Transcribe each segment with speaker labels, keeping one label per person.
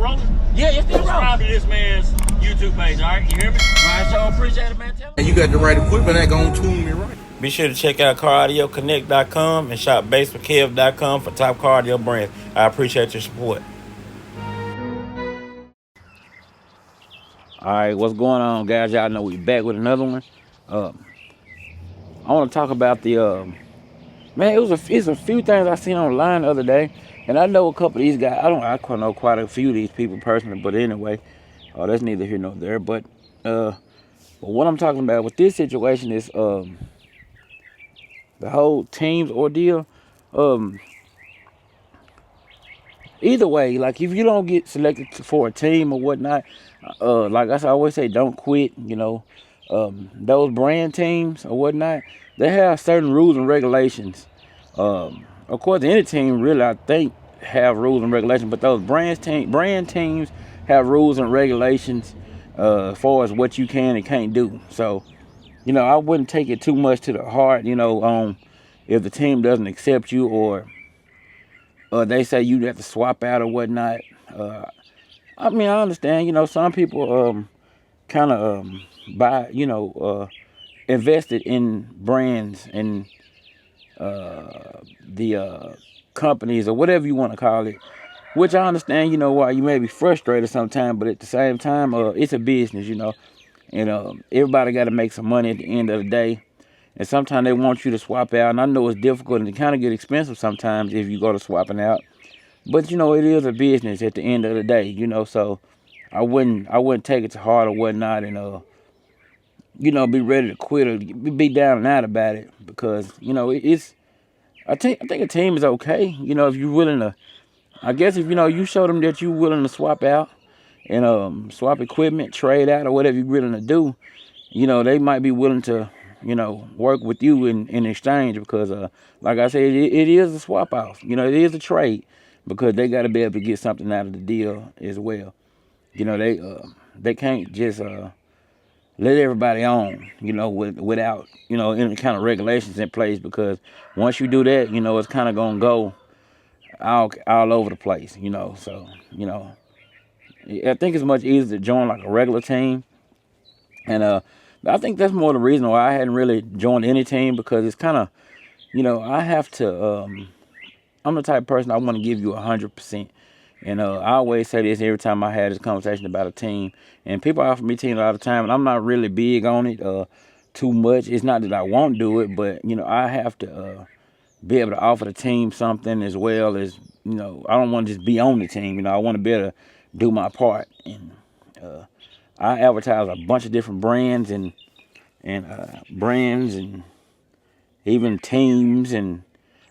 Speaker 1: rolling?
Speaker 2: Yeah, it's still rolling.
Speaker 1: Subscribe to this man's YouTube page, all right? You hear me?
Speaker 2: All right, so appreciate it, man.
Speaker 3: And you got the right equipment that gonna tune me right.
Speaker 4: Be sure to check out CarAudioConnect.com and shop BASSWITHKEV.com for top car audio brands. I appreciate your support.
Speaker 2: All right, what's going on, guys? Y'all know we back with another one. I want to talk about the man. It's a few things I seen online the other day, and I know a couple of these guys. I know quite a few of these people personally, but anyway, that's neither here nor there. But what I'm talking about with this situation is the whole team's ordeal. Either way, like if you don't get selected for a team or whatnot, like I always say, don't quit. You know, those brand teams or whatnot, they have certain rules and regulations. Of course, any team really, I think, have rules and regulations, but those brand teams have rules and regulations as far as what you can and can't do. So, you know, I wouldn't take it too much to the heart, you know, if the team doesn't accept you or they say you have to swap out or whatnot. I mean, I understand, you know, some people kind of buy, you know, invested in brands and the companies or whatever you want to call it, which I understand, you know, why you may be frustrated sometimes, but at the same time, it's a business, you know, and everybody got to make some money at the end of the day. And sometimes they want you to swap out, and I know it's difficult and it kind of get expensive sometimes if you go to swapping out. But you know, it is a business at the end of the day, you know. So I wouldn't take it to heart or whatnot, and you know, be ready to quit or be down and out about it, because you know I think a team is okay, you know, if you're willing to. I guess if you know you show them that you're willing to swap out and swap equipment, trade out, or whatever you're willing to do, you know, they might be willing to, you know, work with you in exchange, because like I said, it is a swap off, you know, it is a trade, because they got to be able to get something out of the deal as well. You know, they can't just let everybody on, you know, without, you know, any kind of regulations in place, because once you do that, you know, it's kind of gonna go all over the place, you know. So, you know, I think it's much easier to join like a regular team, and I think that's more the reason why I hadn't really joined any team, because it's kind of, you know, I have to, I'm the type of person, I want to give you 100%. And I always say this every time I had this conversation about a team. And people offer me teams all the time, and I'm not really big on it too much. It's not that I won't do it, but, you know, I have to be able to offer the team something, as well as, you know, I don't want to just be on the team. You know, I want to be able to do my part. And I advertise a bunch of different brands and even teams, and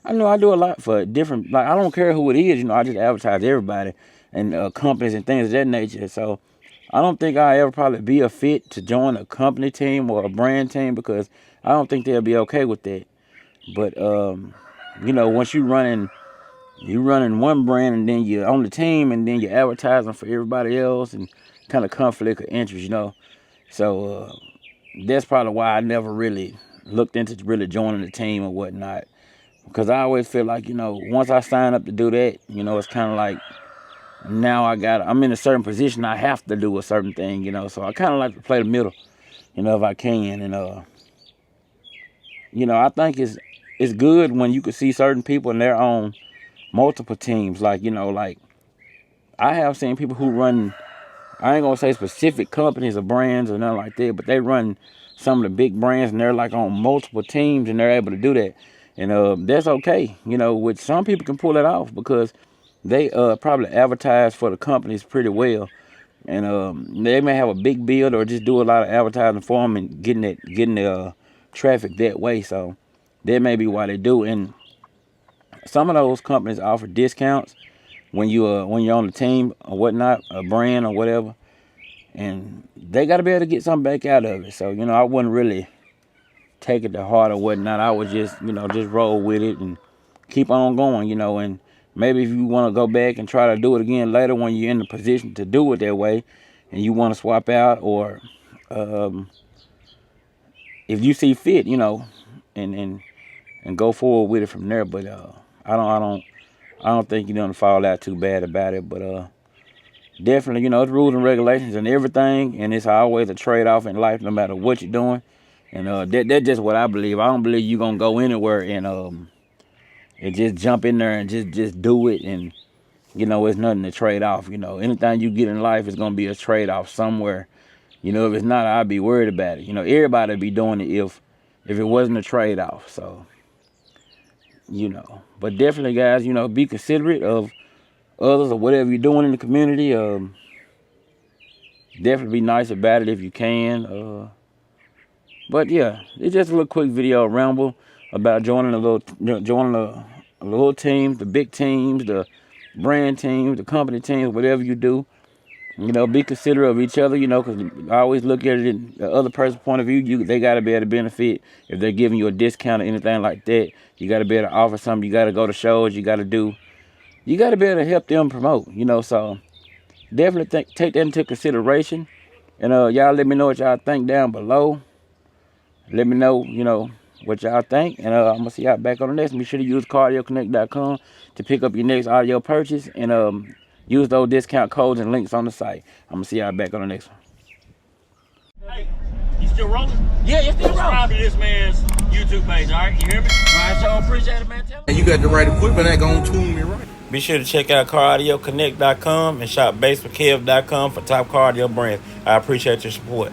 Speaker 2: I know I do a lot for different, like, I don't care who it is, you know, I just advertise everybody and companies and things of that nature. So I don't think I ever probably be a fit to join a company team or a brand team, because I don't think they'll be okay with that. But you know, once you're running one brand and then you're on the team and then you're advertising for everybody else, and kind of conflict of interest, you know. So that's probably why I never really looked into really joining the team or whatnot. Because I always feel like, you know, once I sign up to do that, you know, it's kind of like now I'm in a certain position, I have to do a certain thing, you know. So I kind of like to play the middle, you know, if I can. And, you know, I think it's good when you can see certain people and they're on multiple teams. Like, you know, like I have seen people who run, I ain't going to say specific companies or brands or nothing like that, but they run some of the big brands and they're like on multiple teams and they're able to do that. And that's okay, you know, which some people can pull it off, because they probably advertise for the companies pretty well. And they may have a big build or just do a lot of advertising for them and getting the traffic that way. So that may be why they do. And some of those companies offer discounts when you're on the team or whatnot, a brand or whatever. And they got to be able to get something back out of it. So, you know, I wouldn't really take it to heart or whatnot. I would just, you know, just roll with it and keep on going, you know. And maybe if you want to go back and try to do it again later when you're in the position to do it that way and you want to swap out, or if you see fit, you know, and go forward with it from there. But I don't think you're gonna fall out too bad about it. But definitely, you know, it's rules and regulations and everything, and it's always a trade-off in life, no matter what you're doing. And that's just what I believe. I don't believe you're gonna go anywhere and just jump in there and just do it, and you know, it's nothing to trade off. You know, anything you get in life is gonna be a trade-off somewhere. You know, if it's not, I'd be worried about it. You know, everybody would be doing it if it wasn't a trade-off. So, you know, but definitely, guys, you know, be considerate of others or whatever you're doing in the community. Definitely be nice about it if you can. But yeah, it's just a little quick video ramble about joining a little team, the big teams, the brand teams, the company teams, whatever you do. You know, be considerate of each other, you know, because I always look at it in the other person's point of view. They got to be able to benefit. If they're giving you a discount or anything like that, you got to be able to offer something. You got to go to shows. You got to be able to help them promote, you know. So definitely take that into consideration. And y'all let me know what y'all think down below. Let me know, you know, what y'all think. And I'm going to see y'all back on the next one. Be sure to use cardioconnect.com to pick up your next audio purchase. And use those discount codes and links on the site. I'm going to see y'all back on the next one.
Speaker 1: Hey, you still rolling?
Speaker 2: Yeah, you're still
Speaker 1: Subscribe to this man's YouTube page, all right? You hear me?
Speaker 2: All right, so I appreciate it, man.
Speaker 3: And you got the right equipment, that gonna tune me right.
Speaker 4: Be sure to check out cardioconnect.com and shop BASSWITHKEV.com for top cardio brands. I appreciate your support.